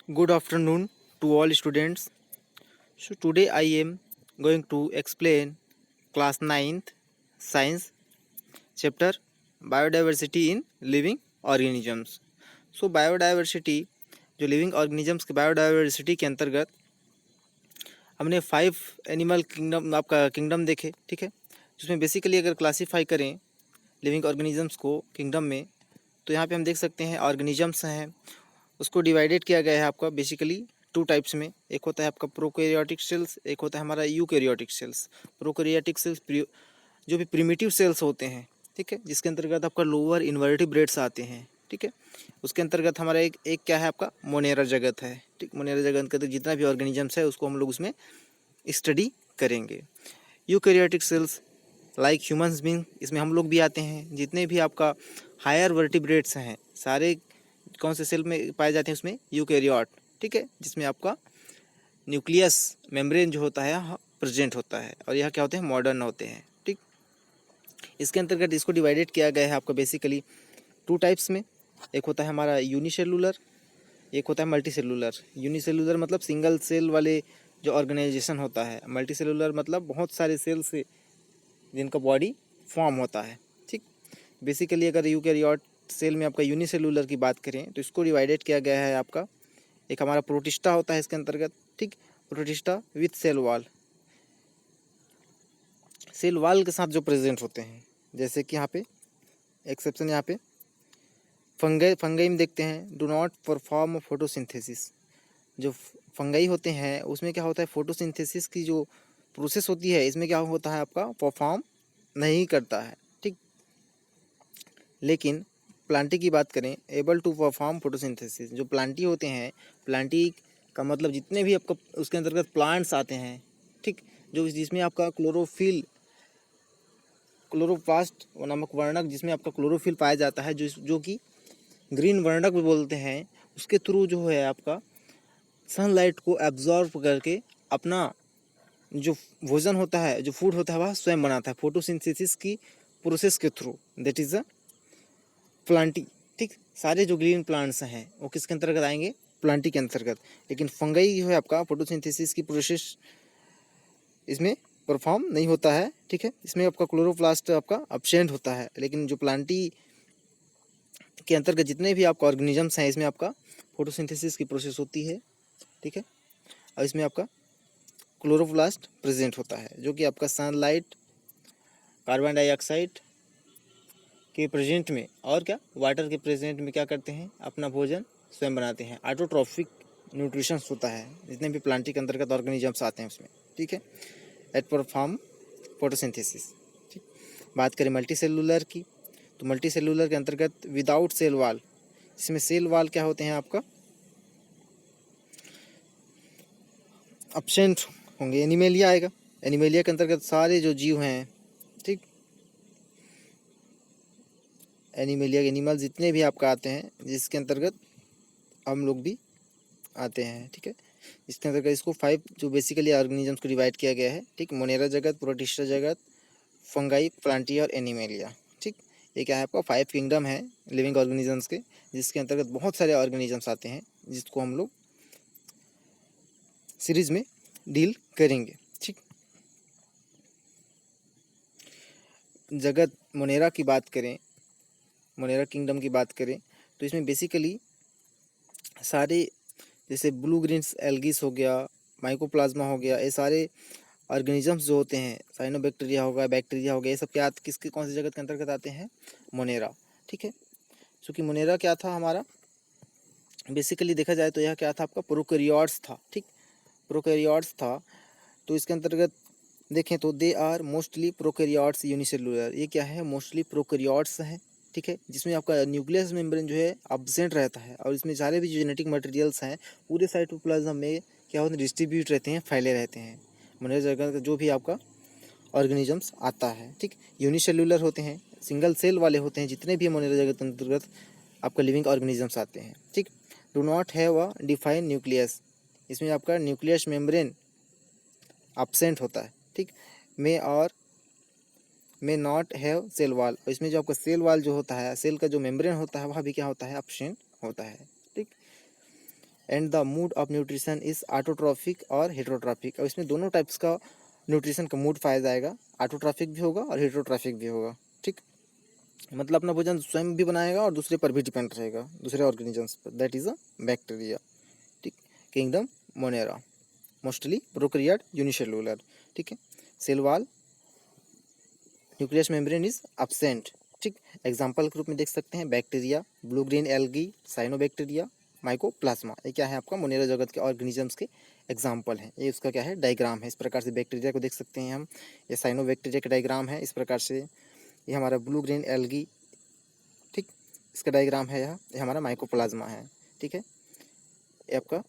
Good afternoon to all students. So today I am going to explain class 9th science chapter biodiversity in living organisms. So biodiversity जो living organisms के biodiversity के अंतर्गत हमने 5 animal kingdom आपका kingdom देखे, ठीक है, जिसमें बेसिकली अगर क्लासीफाई करें लिविंग ऑर्गेनिजम्स को किंगडम में, तो यहाँ पे हम देख सकते हैं ऑर्गेनिजम्स हैं, उसको डिवाइडेड किया गया है आपका बेसिकली 2 टाइप्स में। एक होता है आपका प्रोकैरियोटिक सेल्स, एक होता है हमारा यूकैरियोटिक सेल्स। प्रोकैरियोटिक सेल्स जो भी प्रिमिटिव सेल्स होते हैं, ठीक है, जिसके अंतर्गत आपका लोअर इन्वर्टिब्रेट्स आते हैं, ठीक है। उसके अंतर्गत हमारा एक क्या है आपका मोनेरा जगत है, ठीक। मोनेरा जगत का जितना भी ऑर्गेनिजम्स है उसको हम लोग उसमें स्टडी करेंगे। Eukaryotic cells like humans being, इसमें हम लोग भी आते हैं। जितने भी आपका हायर वर्टिब्रेट्स हैं सारे कौन से सेल में पाए जाते हैं, उसमें यूकैरियोट, ठीक है, जिसमें आपका न्यूक्लियस मेम्ब्रेन जो होता है प्रेजेंट होता है, और यह क्या होते हैं, मॉडर्न होते हैं, ठीक। इसके अंतर्गत इसको डिवाइडेड किया गया है आपका बेसिकली 2 टाइप्स में। एक होता है हमारा यूनिसेलुलर, एक होता है मल्टीसेलुलर। यूनिसेलुलर मतलब सिंगल सेल वाले जो ऑर्गेनाइजेशन होता है, मल्टीसेलुलर मतलब बहुत सारे सेल से जिनका बॉडी फॉर्म होता है, ठीक। बेसिकली अगर यूकैरियोट सेल में आपका यूनिसेलुलर की बात करें तो इसको डिवाइडेड किया गया है आपका, एक हमारा प्रोटिस्टा होता है इसके अंतर्गत, ठीक। प्रोटिस्टा विथ सेल वाल के साथ जो प्रेजेंट होते हैं, जैसे कि यहाँ पे एक्सेप्शन यहाँ पे फंगई में देखते हैं, डू नॉट परफॉर्म फोटोसिंथेसिस। जो फंगई होते हैं उसमें क्या होता है, फोटोसिंथेसिस की जो प्रोसेस होती है इसमें क्या होता है आपका परफॉर्म नहीं करता है, ठीक। लेकिन प्लांटी की बात करें, एबल टू परफॉर्म फोटोसिंथेसिस। जो प्लांटी होते हैं, प्लांटी का मतलब जितने भी आपका उसके अंतर्गत प्लांट्स आते हैं, ठीक, जो जिसमें आपका क्लोरोप्लास्ट नामक वर्णक, जिसमें आपका क्लोरोफिल पाया जाता है, जो कि ग्रीन वर्णक भी बोलते हैं, उसके थ्रू जो है आपका सनलाइट को एब्जॉर्ब करके अपना जो भोजन होता है, जो फूड होता है, वह स्वयं बनाता है फोटोसिंथेसिस की प्रोसेस के through. That is a Plantae, ठीक। सारे जो ग्रीन प्लांट्स हैं वो किसके अंतर्गत आएंगे, प्लांटी के अंतर्गत। लेकिन फंगई जो है आपका फोटोसिंथेसिस की प्रोसेस इसमें परफॉर्म नहीं होता है, ठीक है। इसमें आपका क्लोरोप्लास्ट आपका एब्सेंट होता है। लेकिन जो प्लांटी के अंतर्गत जितने भी आपका ऑर्गेनिजम्स हैं, इसमें आपका फोटोसिंथेसिस की प्रोसेस होती है, ठीक है। और इसमें आपका क्लोरोप्लास्ट प्रेजेंट होता है, जो कि आपका सनलाइट, कार्बन डाइऑक्साइड के प्रेजेंट में और क्या वाटर के प्रेजेंट में क्या करते हैं, अपना भोजन स्वयं बनाते हैं। ऑटोट्रॉफिक न्यूट्रिशन होता है जितने भी प्लांटी के अंतर्गत ऑर्गेनिजम्स आते हैं उसमें, ठीक है, एट परफॉर्म फोटोसिंथेसिस, ठीक। बात करें मल्टी सेलुलर की, तो मल्टी सेलुलर के अंतर्गत विदाउट सेल वाल, इसमें सेल वाल क्या होते हैं आपका एब्सेंट होंगे। एनिमेलिया आएगा, एनिमेलिया के अंतर्गत सारे जो जीव हैं, ठीक, एनिमेलिया एनिमल जितने भी आपका आते हैं, जिसके अंतर्गत हम लोग भी आते हैं, ठीक है। इसके अंतर्गत इसको 5 जो बेसिकली ऑर्गेनिजम्स को डिवाइड किया गया है, ठीक। मोनेरा जगत, प्रोटिस्टा जगत, फंगाई, प्लांटी और एनिमेलिया, ठीक। ये क्या है आपका 5 किंगडम है लिविंग ऑर्गेनिजम्स के, जिसके अंतर्गत बहुत सारे ऑर्गेनिजम्स आते हैं, जिसको हम लोग सीरीज में डील करेंगे, ठीक। जगत मोनेरा की बात करें, मोनेरा किंगडम की बात करें, तो इसमें बेसिकली सारे जैसे ब्लू ग्रीन्स एल्गीस हो गया, माइकोप्लाज्मा हो गया, ये सारे ऑर्गेनिजम्स जो होते हैं, साइनोबैक्टीरिया होगा, बैक्टीरिया हो गया, ये सब क्या किसके कौन सी जगत के अंतर्गत आते हैं, मोनेरा, ठीक है। क्योंकि मोनेरा क्या था हमारा बेसिकली देखा जाए तो यह क्या था आपका प्रोकैरियोट्स था, ठीक। प्रोकैरियोट्स था, तो इसके अंतर्गत देखें तो they are mostly prokaryotes unicellular. ये क्या है, मोस्टली प्रोकैरियोट्स हैं, ठीक है, जिसमें आपका न्यूक्लियस मेम्ब्रेन जो है एब्सेंट रहता है, और इसमें सारे भी जो जेनेटिक मटेरियल्स हैं पूरे साइटोप्लाज्म में क्या होते हैं, डिस्ट्रीब्यूट रहते हैं, फैले रहते हैं। मोनेरा जगह का जो भी आपका ऑर्गेनिजम्स आता है, ठीक, यूनिसेलुलर होते हैं, सिंगल सेल वाले होते हैं, जितने भी मोनेरा जगत के अंतर्गत आपका लिविंग ऑर्गेनिजम्स आते हैं, ठीक। Do not have a define nucleus, इसमें आपका न्यूक्लियस मेम्ब्रेन एब्सेंट होता है, ठीक। May not have cell wall, और इसमें जो आपका सेल वाल जो होता है, सेल का जो मेम्ब्रेन होता है, वह भी क्या होता है, एब्सेंट होता है, ठीक। And the mood off nutrition is autotrophic और हेटेरोट्रॉफिक। और इसमें दोनों टाइप्स का न्यूट्रिशन का मूड पाया जाएगा, ऑटोट्रॉफिक भी होगा और हेटेरोट्रॉफिक भी होगा। ठीक, मतलब अपना भोजन स्वयं भी बनाएगा और दूसरे पर भी डिपेंड रहेगा, दूसरे ऑर्गेनिजम्स पर। That is a bacteria. ठीक, kingdom Monera, mostly prokaryote, unicellular. ठीक है, cell wall, nucleus membrane is absent. ठीक, एग्जांपल के रूप में देख सकते हैं bacteria, blue green algae, cyanobacteria, mycoplasma. ये क्या है आपका मोनेरा जगत के ऑर्गेनिजम्स के एग्जाम्पल हैं। ये उसका क्या है डायग्राम है। इस प्रकार से बैक्टीरिया को देख सकते हैं हम, ये साइनोबैक्टीरिया का डायग्राम है। इस प्रकार से ये हमारा ब्लू ग्रीन एल्गी, ठीक, इसका डायग्राम है। ये हमारा माइकोप्लाज्मा है। ठीक है, ये आपका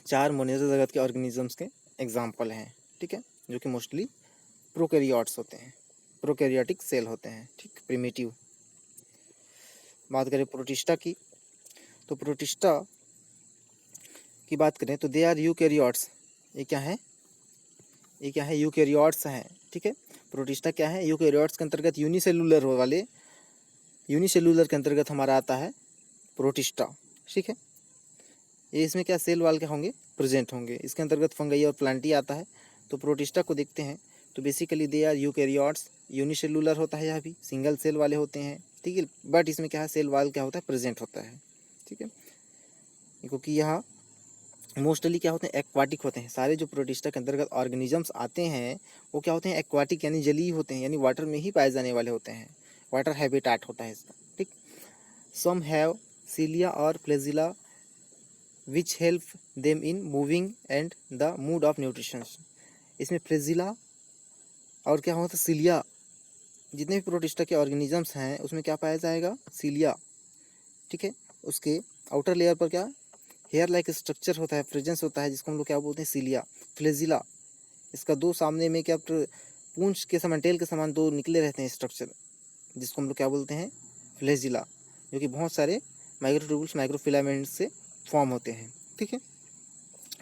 4 मोनेरा जगत के ऑर्गेनिजम्स के एग्जाम्पल हैं। ठीक है, जो कि मोस्टली प्रोकैरियोट्स होते हैं, प्रोकैरियोटिक सेल होते हैं। ठीक, प्रिमिटिव। बात करें प्रोटिस्टा की, तो प्रोटिस्टा की बात करें तो दे आर यूकैरियोट्स। ये क्या है, ये क्या है, यूकैरियोट्स हैं। ठीक है, प्रोटिस्टा क्या है, यूकैरियोट्स के अंतर्गत यूनिसेलुलर वाले, यूनिसेलुलर के अंतर्गत हमारा आता है प्रोटिस्टा। ठीक है, ये इसमें क्या सेल वाल के होंगे, प्रेजेंट होंगे। इसके अंतर्गत फंगई और प्लांटी आता है। तो प्रोटिस्टा को देखते हैं तो basically they are eukaryotes, unicellular होता है, यह भी सिंगल सेल वाले होते हैं। ठीक है, बट इसमें क्या है सेल वाल क्या होता है, प्रेजेंट होता है। ठीक है, क्योंकि यह मोस्टली क्या होते हैं, एक्वाटिक होते हैं। सारे जो प्रोटिस्टा के अंतर्गत ऑर्गेनिजम्स आते हैं वो क्या होते हैं, एक्वाटिक यानी जलीय होते हैं, यानी वाटर में ही पाए जाने वाले होते हैं। वाटर हैबिटाट होता है इसका। ठीक, सम हैव सीलिया और flagella which help them in moving and the mood off nutrition. इसमें फ्लैजिला और क्या होता है सीलिया, जितने भी प्रोटिस्टा के ऑर्गेनिजम्स हैं उसमें क्या पाया जाएगा, सीलिया। ठीक है, उसके आउटर लेयर पर क्या हेयर लाइक स्ट्रक्चर होता है, प्रेजेंस होता है, जिसको हम लोग क्या बोलते हैं, सीलिया। फ्लैजिला, इसका दो सामने में क्या पूंछ के समान, टेल के समान दो निकले रहते हैं स्ट्रक्चर, जिसको हम लोग क्या बोलते हैं, फ्लैजिला, जो कि बहुत सारे माइक्रोट्यूबुल्स, माइक्रोफिलामेंट्स से फॉर्म होते हैं। ठीक है,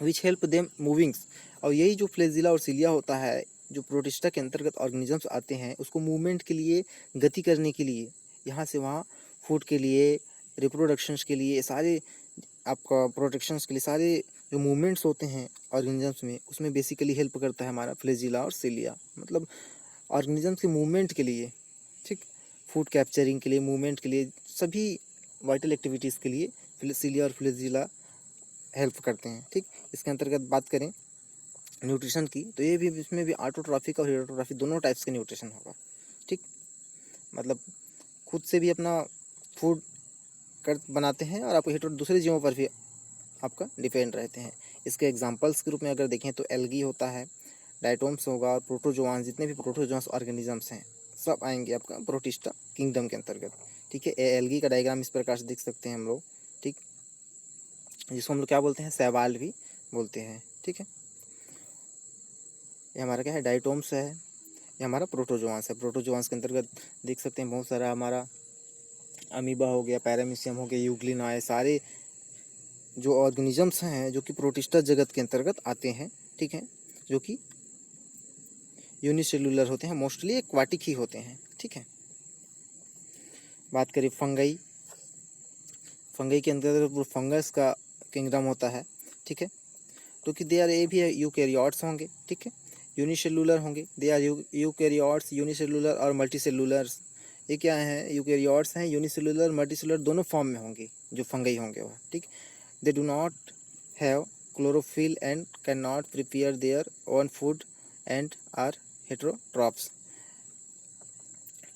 विच हेल्प देम मूविंग्स। और यही जो फ्लैजिला और सीलिया होता है, जो प्रोटिस्टा के अंतर्गत ऑर्गेनिजम्स आते हैं उसको मूवमेंट के लिए, गति करने के लिए, यहाँ से वहाँ, फूड के लिए, रिप्रोडक्शंस के लिए, सारे आपका प्रोटेक्शंस के लिए, सारे जो मूवमेंट्स होते हैं ऑर्गेनिजम्स में, उसमें बेसिकली हेल्प करता है हमारा फ्लैजिला और सीलिया। मतलब ऑर्गेनिजम्स के मूवमेंट के लिए, ठीक, फूड कैप्चरिंग के लिए, मूवमेंट के लिए, सभी वाइटल एक्टिविटीज़ के लिए सीलिया और फ्लैजिला हेल्प करते हैं। ठीक, इसके अंतर्गत बात करें न्यूट्रिशन की, तो ये भी, इसमें भी ऑटोट्रॉफिक और हेटेरोट्रॉफिक दोनों टाइप्स के न्यूट्रिशन होगा। ठीक, मतलब खुद से भी अपना फूड कर बनाते हैं और आपको हेटेरो दूसरे जीवों पर भी आपका डिपेंड रहते हैं। इसके एग्जांपल्स के रूप में अगर देखें तो एल्गी होता है, डायटोम्स होगा, और प्रोटोजोआंस, जितने भी प्रोटोजोआंस ऑर्गेनिजम्स हैं सब आएंगे आपका प्रोटिस्टा किंगडम के अंतर्गत। ठीक है, एल्गी का डायग्राम इस प्रकार से देख सकते हैं हम लोग। ठीक, जिसको हम लोग क्या बोलते हैं, शैवाल भी बोलते हैं। ठीक है, ये हमारा क्या है, डायटोम्स है, ये हमारा प्रोटोजोआंस है। प्रोटोजोआंस के अंतर्गत देख सकते हैं बहुत सारा हमारा अमीबा हो गया, पैरामीशियम हो गया, यूग्लिनाए, सारे जो ऑर्गेनिजम्स हैं जो कि प्रोटिस्टा जगत के अंतर्गत आते हैं। ठीक है, जो कि यूनिसेलुलर होते हैं, मोस्टली एक्वाटिक ही होते हैं। ठीक है, बात करें फंगई, फंगई के अंतर्गत फंगस का किंगडम होता है। ठीक है, तो कि दे आर, ये भी यूकैरियोट्स होंगे। ठीक है, यूनिसेलुलर होंगे, दे आर यूकैरियोट्स, यूनिसेलुलर और मल्टीसेलुलर्स। ये क्या है, यूकैरियोट्स हैं, यूनिसेलुलर मल्टीसेलुलर दोनों फॉर्म में होंगे जो फंगई होंगे वह। ठीक, they do not have chlorophyll and can not prepare their own food and are heterotrophs.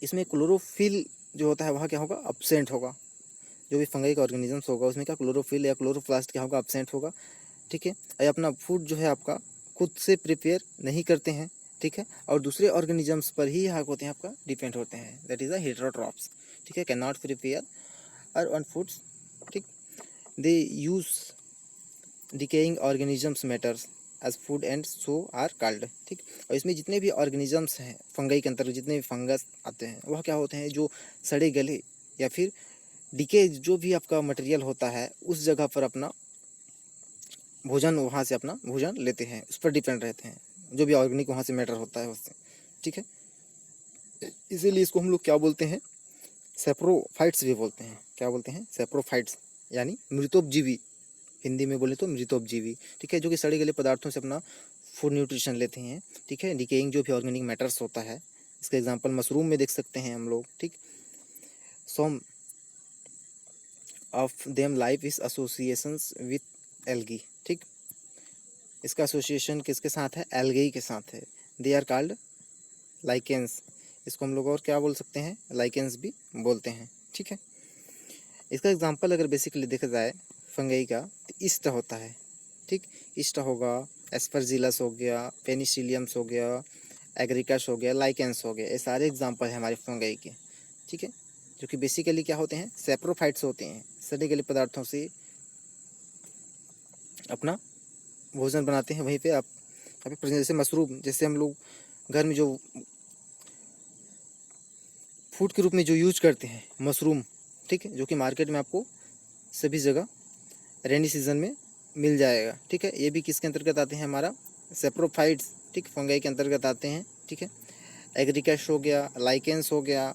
इसमें क्लोरोफिल जो होता है वह क्या होगा, अब्सेंट होगा। जो भी फंगई का ऑर्गेनिजम्स होगा उसमें क्या क्लोरोफिल या क्लोरोप्लास्ट क्या होगा, अब्सेंट होगा। ठीक है, और अपना फूड जो है आपका खुद से प्रिपेयर नहीं करते हैं। ठीक है, और दूसरे ऑर्गेनिजम्स पर ही यहाँ होते हैं, आपका डिपेंड होते हैं। That is a heterotrophs. ठीक है, कैन नॉट प्रिपेयर और ऑन फूड्स। ठीक, they use decaying organisms matters as food and so are called. ठीक, और इसमें जितने भी ऑर्गेनिजम्स हैं फंगई के अंतर्गत, जितने भी फंगस आते हैं वह क्या होते हैं, जो सड़े गले या फिर डिके जो भी आपका मटेरियल होता है उस जगह पर अपना भोजन, वहाँ से अपना भोजन लेते हैं, उस पर डिपेंड रहते हैं, जो भी ऑर्गेनिक वहाँ से मैटर होता है उससे। ठीक है, इसीलिए इसको हम लोग क्या बोलते हैं, सेप्रोफाइट्स भी बोलते हैं। क्या बोलते हैं, सेप्रोफाइट्स, यानी मृतोपजीवी। हिंदी में बोले तो मृतोपजीवी, ठीक है, जो कि सड़े गले पदार्थों से अपना फूड न्यूट्रिशन लेते हैं, ठीक है। डिकेइंग जो भी ऑर्गेनिक मैटर्स होता है, इसका एग्जांपल मशरूम में देख सकते हैं हम लोग, ठीक। Some of them life is associations with algae, ठीक। इसका एसोसिएशन किसके साथ है? एल्गी के साथ है। दे आर कॉल्ड लाइकेंस, इसको हम लोग और क्या बोल सकते हैं? लाइकेंस भी बोलते हैं, ठीक है। इसका एग्जांपल अगर बेसिकली देखा जाए फंगई का, तो ईस्ट होता है, ठीक। ईस्ट होगा, एस्परजिलस हो गया, पेनिसिलियम्स हो गया, एग्रिकस हो गया, लाइकेंस हो गया, ये सारे एग्जांपल हैं हमारे फंगई के, ठीक है। जो कि बेसिकली क्या होते हैं? सेप्रोफाइट्स होते हैं, सड़े गले पदार्थों से अपना भोजन बनाते हैं। वहीं पे आप जैसे मशरूम, जैसे हम लोग घर में जो फूड के रूप में जो यूज करते हैं मशरूम, ठीक है, जो कि मार्केट में आपको सभी जगह रेनी सीजन में मिल जाएगा, ठीक है। ये भी किसके अंतर्गत आते हैं? हमारा सेप्रोफाइट्स, ठीक, फंगाई के अंतर्गत आते हैं, ठीक है। एग्रिकस हो गया, लाइकेंस हो गया,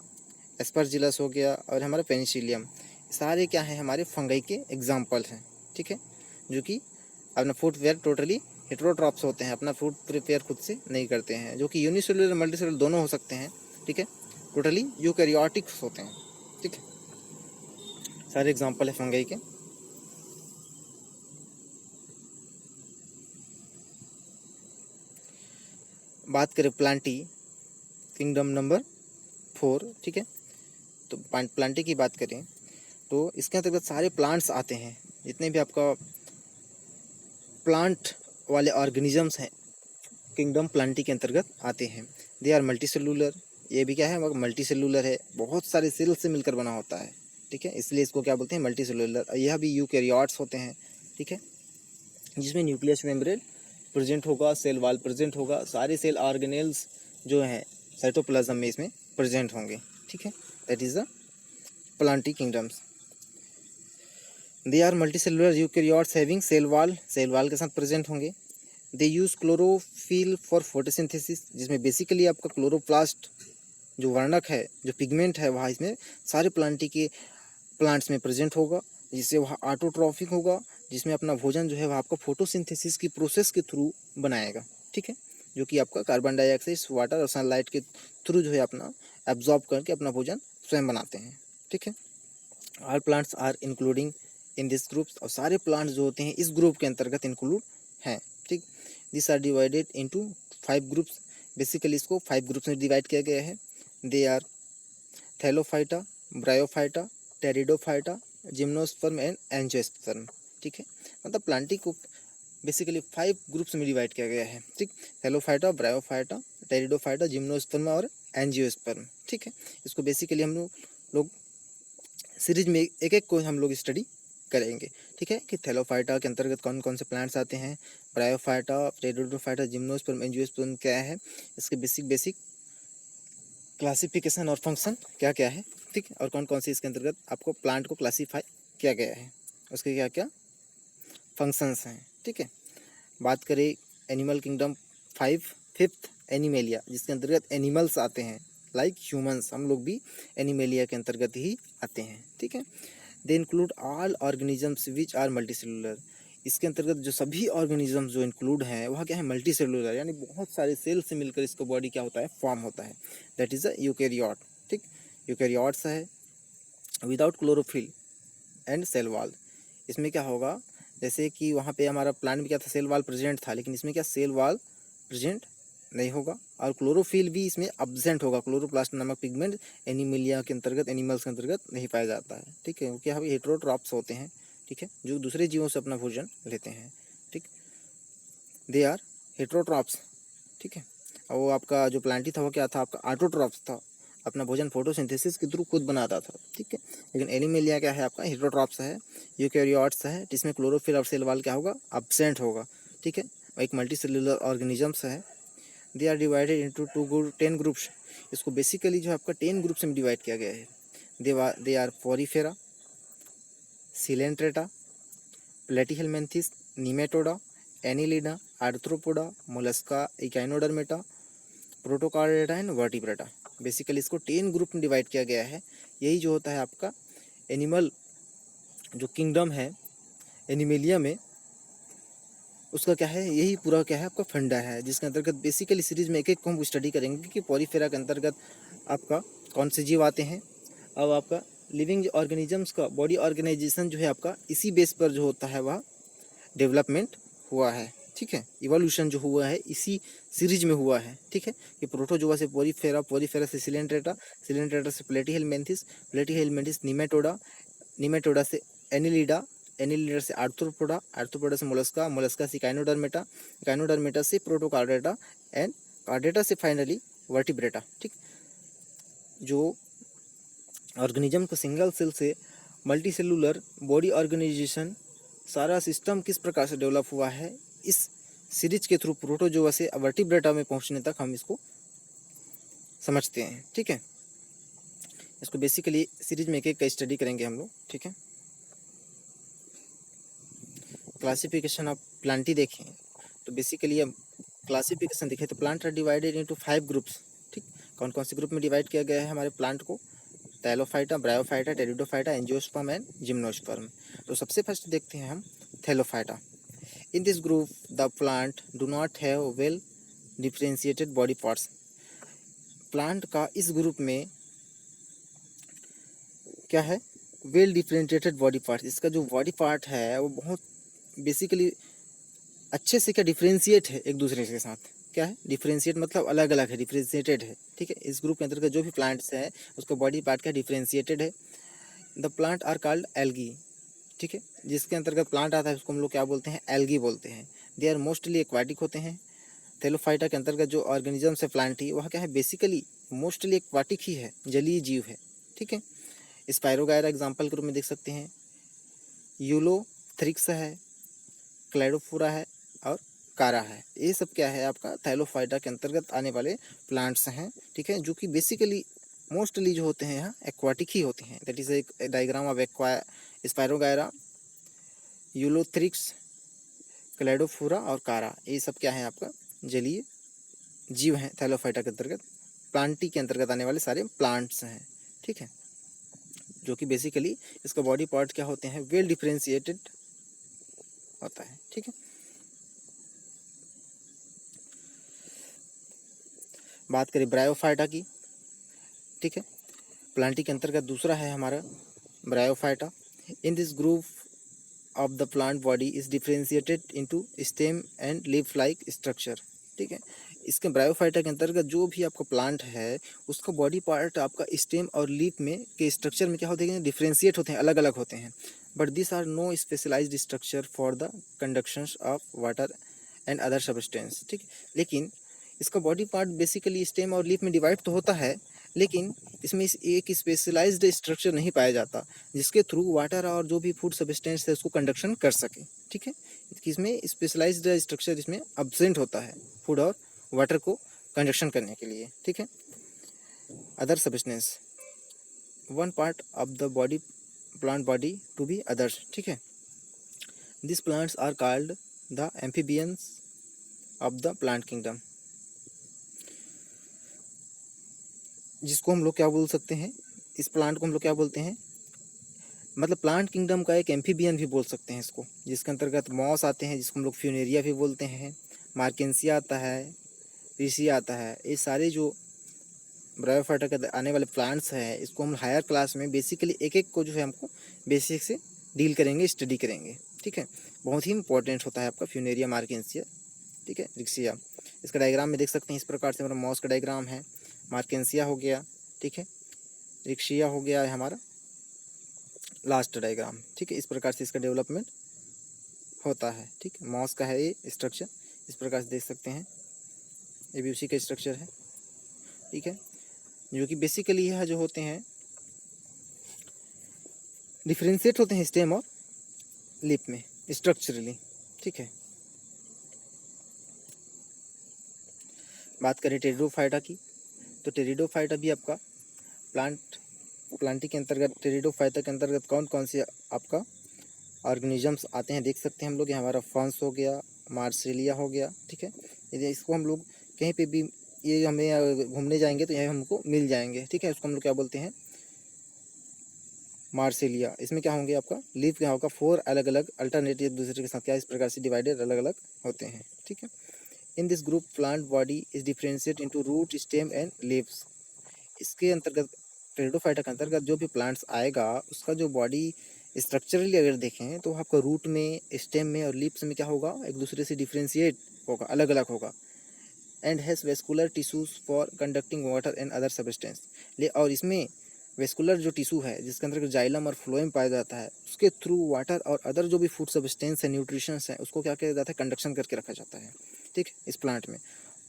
एस्परजिलस हो गया और हमारा पेनिसिलियम, सारे क्या हैं? हमारे फंगाई के एग्जाम्पल हैं, ठीक है। जो कि अपना फूड प्रिपेयर टोटली हेटेरोट्रॉप्स होते हैं, अपना फूड प्रिपेयर खुद से नहीं करते हैं, जो कि यूनिसेलुलर मल्टीसेलुलर दोनों हो सकते हैं, ठीक है। टोटली यूकैरियोटिक्स होते हैं, ठीक है। सारे एग्जाम्पल है फंगाई के। बात करें प्लांटी किंगडम नंबर 4, ठीक है। तो प्लांटी की बात करें तो इसके अंतर्गत सारे प्लांट्स आते हैं, जितने भी आपका प्लांट वाले ऑर्गेनिजम्स हैं किंगडम प्लांटी के अंतर्गत आते हैं। दे आर मल्टी सेलुलर, ये भी क्या है? मल्टी सेलुलर है, बहुत सारे सेल से मिलकर बना होता है, ठीक है। इसलिए इसको क्या बोलते हैं? Multi cellular. यह भी यूकैरियोट्स होते हैं, ठीक है, जिसमें न्यूक्लियस मेम्ब्रेन प्रेजेंट होगा, सेल वॉल प्रेजेंट होगा, सारे सेल ऑर्गेनेल्स जो हैं साइटोप्लाज्म में इसमें प्रेजेंट होंगे, ठीक है। That is the plantae kingdoms. They are multicellular eukaryotes having cell wall के साथ प्रेजेंट होंगे। They use chlorophyll for photosynthesis, जिसमें बेसिकली आपका क्लोरोप्लास्ट जो वर्णक है, जो पिगमेंट है, वह इसमें सारे प्लांट्स में प्रेजेंट होगा, जिससे वह ऑटोट्रॉफिक होगा, जिसमें अपना भोजन जो है वह आपका फोटोसिंथेसिस की प्रोसेस के थ्रू बनाएगा, ठीक है। जो कि आपका कार्बन डाइऑक्साइड, वाटर और सनलाइट के थ्रू जो है अपना एब्जॉर्ब करके अपना भोजन स्वयं बनाते हैं, ठीक है। All plants are including in this groups, और सारे प्लांट्स जो होते हैं इस ग्रुप के अंतर्गत इंक्लूड हैं, ठीक। This are divided into 5 groups, basically इसको 5 ग्रुप्स में डिवाइड किया गया है। They are thallophyta, bryophyta, pteridophyta, gymnosperm and angiosperm, ठीक है। मतलब प्लांटी को बेसिकली 5 ग्रुप्स में डिवाइड किया गया है, ठीक। थैलोफाइटा, ब्रायोफाइटा, टेरिडोफाइटा, जिम्नोस्पर्म और एंजियोस्पर्म, ठीक है। इसको बेसिकली हम लोग सीरीज में एक एक को हम लोग स्टडी करेंगे, ठीक है, कि थैलोफाइटा के अंतर्गत कौन कौन से प्लांट्स आते हैं, ब्रायोफाइटा, टेरिडोफाइटा, जिम्नोस्पर्म, एंजियोस्पर्म क्या है, इसके बेसिक क्लासिफिकेशन और फंक्शन क्या क्या है, ठीक है, और कौन कौन से इसके अंतर्गत आपको प्लांट को क्लासीफाई किया गया है, उसके क्या क्या फंक्शंस हैं, ठीक है। बात करें एनिमल किंगडम 5th एनिमेलिया, जिसके अंतर्गत एनिमल्स आते हैं लाइक ह्यूमंस, हम लोग भी एनिमेलिया के अंतर्गत ही आते हैं, ठीक है। They include all organisms which are multicellular, इसके अंतर्गत जो सभी ऑर्गेनिजम्स जो इंक्लूड हैं वह क्या है? मल्टी सेलुलर, यानी बहुत सारे सेल से मिलकर इसको बॉडी क्या होता है? फॉर्म होता है। दैट इज अ यूकैरियोट, ठीक। यूकैरियोट्स है without chlorophyll and cell wall. इसमें क्या होगा? जैसे कि वहाँ पे हमारा प्लांट में क्या था? सेल वॉल प्रेजेंट था, लेकिन इसमें क्या सेल वॉल प्रेजेंट नहीं होगा, और क्लोरोफिल भी इसमें अब्सेंट होगा। क्लोरोप्लास्ट नामक पिगमेंट एनिमिलिया के अंतर्गत, एनिमल्स के अंतर्गत नहीं पाया जाता है, ठीक है, क्योंकि हम हेटेरोट्रॉप्स होते हैं, ठीक है, जो दूसरे जीवों से अपना भोजन लेते हैं, ठीक। दे आर हेटेरोट्रॉप्स, ठीक है। और वो आपका जो प्लांटी था वो क्या था? आपका ऑटोट्रॉप्स था, अपना भोजन फोटोसिंथेसिस के थ्रू खुद बनाता था, ठीक है। लेकिन एनिमेलिया क्या है? आपका हेटेरोट्रॉप्स है, यूकैरियोट्स है, जिसमें क्लोरोफिल और सेल वॉल क्या होगा? अब्सेंट होगा, ठीक है। एक मल्टी सेलुलर ऑर्गेनिजम्स है। They are divided into 10 groups, इसको बेसिकली जो है आपका 10 ग्रुप्स में डिवाइड किया गया है। They are porifera, coelenterata, platyhelminthes, nematoda, annelida, arthropoda, mollusca, echinodermata, protochordata and vertebrata. Basically इसको 10 ग्रुप में डिवाइड किया गया है। यही जो होता है आपका एनिमल जो किंगडम है, एनिमेलिया में उसका क्या है, यही पूरा क्या है आपका फंडा है, जिसके अंतर्गत बेसिकली सीरीज में एक एक को हम स्टडी करेंगे कि पॉलीफेरा के अंतर्गत आपका कौन से जीव आते हैं। अब आपका लिविंग ऑर्गेनिजम्स का बॉडी ऑर्गेनाइजेशन जो है आपका इसी बेस पर जो होता है वह डेवलपमेंट हुआ है, ठीक है। इवोल्यूशन जो हुआ है इसी सीरीज में हुआ है, ठीक है। कि प्रोटोजोआ से पॉलीफेरा, पॉलीफेरा से सिलेंट्रेटा, सिलेंट्रेटा से प्लेटीहेलमिन्थिस, प्लेटीहेलमिन्थिस निमेटोडा, निमेटोडा से एनिलिडा, एनिलिडा से आर्थ्रोपोडा, आर्थ्रोपोडा से मोलस्का, मोलस्का से काइनोडर्मेटा, काइनोडर्मेटा से प्रोटोकार्डेटा एंड कार्डेटा से फाइनली वर्टिब्रेटा, ठीक। जो ऑर्गेनिज्म का सिंगल सेल से मल्टी सेलुलर बॉडी ऑर्गेनाइजेशन सारा सिस्टम किस प्रकार से डेवलप हुआ है, इस सीरीज के थ्रू प्रोटोजोआ से वर्टिब्रेटा में पहुंचने तक हम इसको समझते हैं, ठीक है। इसको बेसिकली सीरीज में एक एक का स्टडी करेंगे हम लोग, ठीक है। क्लासिफिकेशन ऑफ प्लांटी देखें तो बेसिकली हम क्लासिफिकेशन देखें तो plant are divided into 5 groups, ठीक। कौन कौन से ग्रुप में डिवाइड किया गया है हमारे प्लांट को, Thallophyta, bryophyta, pteridophyta, angiosperm and gymnosperm. तो सबसे फर्स्ट देखते हैं हम Thallophyta. In this group the plant do not have well differentiated body parts. Plant का इस ग्रुप में क्या है, वेल डिफरेंशिएटेड बॉडी पार्ट्स। इसका जो बॉडी पार्ट है वो बहुत बेसिकली अच्छे से क्या डिफरेंशिएट है एक दूसरे के साथ, क्या है डिफरेंशिएट मतलब अलग अलग है, डिफरेंशिएटेड है, ठीक है। इस ग्रुप के अंतर्गत जो भी प्लांट्स है उसका बॉडी पार्ट क्या डिफरेंशिएटेड है। The plant are called algae, ठीक है। जिसके अंतर्गत प्लांट आता है उसको हम लोग क्या बोलते हैं, एल्गी बोलते हैं। दे आर मोस्टली एक्वाटिक होते हैं। थैलोफाइटा के अंतर्गत जो ऑर्गेनिजम्स है प्लांट ही, वह क्या है बेसिकली मोस्टली एक्वाटिक ही है, जलीय जीव है, ठीक है। स्पायरोगायरा एग्जाम्पल के रूप में देख सकते हैं, यूलोथ्रिक्स है, क्लाइडोफोरा है और कारा है। ये सब क्या है आपका थैलोफाइटा के अंतर्गत आने वाले प्लांट्स हैं, ठीक है। जो कि बेसिकली मोस्टली जो होते हैं यहाँ एक्वाटिक ही होते हैं। दैट इज एक डायग्राम ऑफ स्पायरोगायरा, यूलोथ्रिक्स, क्लाइडोफोरा और कारा। ये सब क्या है आपका जलीय जीव हैं थैलोफाइटा के अंतर्गत, प्लांटी के अंतर्गत आने वाले सारे प्लांट्स हैं, ठीक है। जो कि बेसिकली इसका बॉडी पार्ट क्या होते हैं, वेल डिफरेंशिएटेड होता है, ठीक है। बात करें ब्रायोफाइटा की, ठीक है। प्लांटी के अंतर्गत दूसरा है हमारा bryophyta. In this group of the plant body is differentiated into stem and leaf like structure, ठीक है। इसके ब्रायोफाइटा के अंतर्गत जो भी आपका प्लांट है उसका बॉडी पार्ट आपका स्टेम और लीफ में के स्ट्रक्चर में क्या होते हैं, डिफरेंशिएट होते हैं, अलग अलग होते हैं। But this are no specialised structure for the conduction of water and other substance, ठीक। लेकिन इसका बॉडी पार्ट बेसिकली स्टेम और लीफ में डिवाइड तो होता है, लेकिन इसमें एक स्पेशलाइज्ड स्ट्रक्चर नहीं पाया जाता जिसके थ्रू वाटर और जो भी फूड सब्सटेंस है उसको कंडक्शन कर सके, ठीक है। इसमें स्पेशलाइज्ड स्ट्रक्चर इसमें अब्सेंट होता है फूड और वाटर को कंडक्शन करने के लिए, ठीक है। Other substance, one part of the body plant body to be others, ठीक है। This plants are called the amphibians of the plant kingdom. जिसको हम लोग क्या बोल सकते हैं, इस प्लांट को हम लोग क्या बोलते हैं, मतलब प्लांट किंगडम का एक एम्फीबियन भी बोल सकते हैं इसको, जिसके अंतर्गत मॉस आते हैं जिसको हम लोग फ्यूनेरिया भी बोलते हैं, मार्केंसिया आता है, रिसिया आता है। ये सारे जो ब्रायोफाइटा के आने वाले प्लांट्स हैं इसको हम हायर क्लास में बेसिकली एक एक को जो है हमको बेसिक से डील करेंगे, स्टडी करेंगे, ठीक है। बहुत ही इंपॉर्टेंट होता है आपका फ्यूनेरिया, मार्केंसिया, ठीक है, रिक्सिया। इसका डायग्राम में देख सकते हैं इस प्रकार से हमारा मॉस का डायग्राम है, मार्केंसिया हो गया, ठीक है, रिक्सिया हो गया है हमारा लास्ट डायग्राम, ठीक है। इस प्रकार से इसका डेवलपमेंट होता है, ठीक है। मॉस का है ये स्ट्रक्चर, इस प्रकार से देख सकते हैं, ये भी उसी का स्ट्रक्चर है, ठीक है। जो कि बेसिकली यह जो होते हैं डिफरेंशिएट होते हैं स्टेम और लिप में स्ट्रक्चरली, ठीक है। बात करें टेरिडोफाइटा की, तो टेरिडोफाइटा भी आपका प्लांटी के अंतर्गत, टेरिडोफाइटा के अंतर्गत कौन कौन से आपका ऑर्गेनिजम्स आते हैं देख सकते हैं हम लोग। ये हमारा फॉन्स हो गया, मार्सेलिया हो गया, ठीक है। यदि इसको हम लोग कहीं पे भी ये हमें घूमने जाएंगे तो यह हमको मिल जाएंगे, ठीक है। इसको हम लोग क्या बोलते हैं, मार्सेलिया। इसमें क्या होंगे आपका लीफ क्या होगा, 4 अलग अलग अल्टरनेट एक दूसरे के साथ क्या इस प्रकार से डिवाइडेड अलग अलग होते हैं, ठीक है। In this group plant body is differentiate into root, stem and leaves. इसके अंतर्गत टेरिडोफाइटा के अंतर्गत जो भी प्लांट्स आएगा उसका जो बॉडी स्ट्रक्चरली अगर देखें तो आपका रूट में, स्टेम में और लीव्स में क्या होगा, एक दूसरे से डिफरेंशिएट होगा, अलग अलग होगा। And has vascular tissues for conducting water and other substance. ले और इसमें वेस्कुलर जो टिश्यू है जिसके अंदर जाइलम और फ्लोएम पाया जाता है, उसके थ्रू वाटर और अदर जो भी फूड सब्सटेंस है, न्यूट्रिशंस है, उसको क्या किया जाता है, कंडक्शन करके रखा जाता है, ठीक है, इस प्लांट में।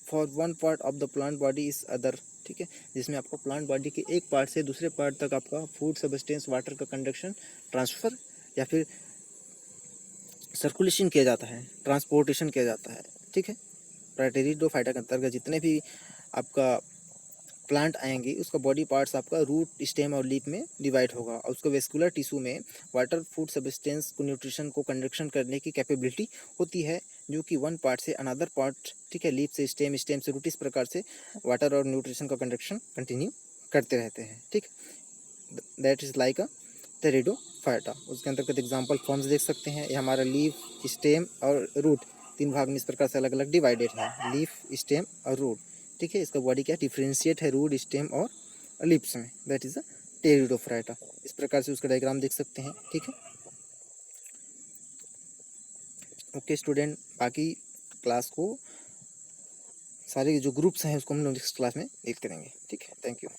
For one part of the plant body is other, ठीक है, जिसमें आपको प्लांट बॉडी के एक पार्ट से दूसरे पार्ट तक आपका फूड सब्सटेंस, वाटर का कंडक्शन, ट्रांसफर या फिर सर्कुलेशन किया जाता है, ट्रांसपोर्टेशन किया जाता है, ठीक है। टेरिडोफाइटा के अंतर्गत जितने भी आपका प्लांट आएंगे उसका बॉडी पार्ट्स आपका रूट, स्टेम और लीफ में डिवाइड होगा और उसका वेस्कुलर टिश्यू में वाटर, फूड सब्सटेंस को, न्यूट्रिशन को कंडक्शन करने की कैपेबिलिटी होती है, जो कि वन पार्ट से अनदर पार्ट, ठीक है, लीफ से स्टेम, स्टेम से रूट, इस प्रकार से वाटर और न्यूट्रिशन का कंडक्शन कंटिन्यू करते रहते हैं, ठीक। That is like a pteridophyta. उसके अंतर्गत एग्जाम्पल फॉर्म्स देख सकते हैं, ये हमारा लीफ, स्टेम और रूट 3 भाग में इस प्रकार से अलग अलग डिवाइडेड है, लीफ, स्टेम और रूट, ठीक है। इसका बॉडी क्या डिफरेंशिएट है रूट, स्टेम और लिप्स में, दैट इज अ टेरिडोफाइटा। इस प्रकार से उसका डायग्राम देख सकते हैं, ठीक है। ओके स्टूडेंट, बाकी क्लास को सारे जो ग्रुप्स हैं उसको हम लोग नेक्स्ट क्लास में डील करेंगे, ठीक है। Thank you.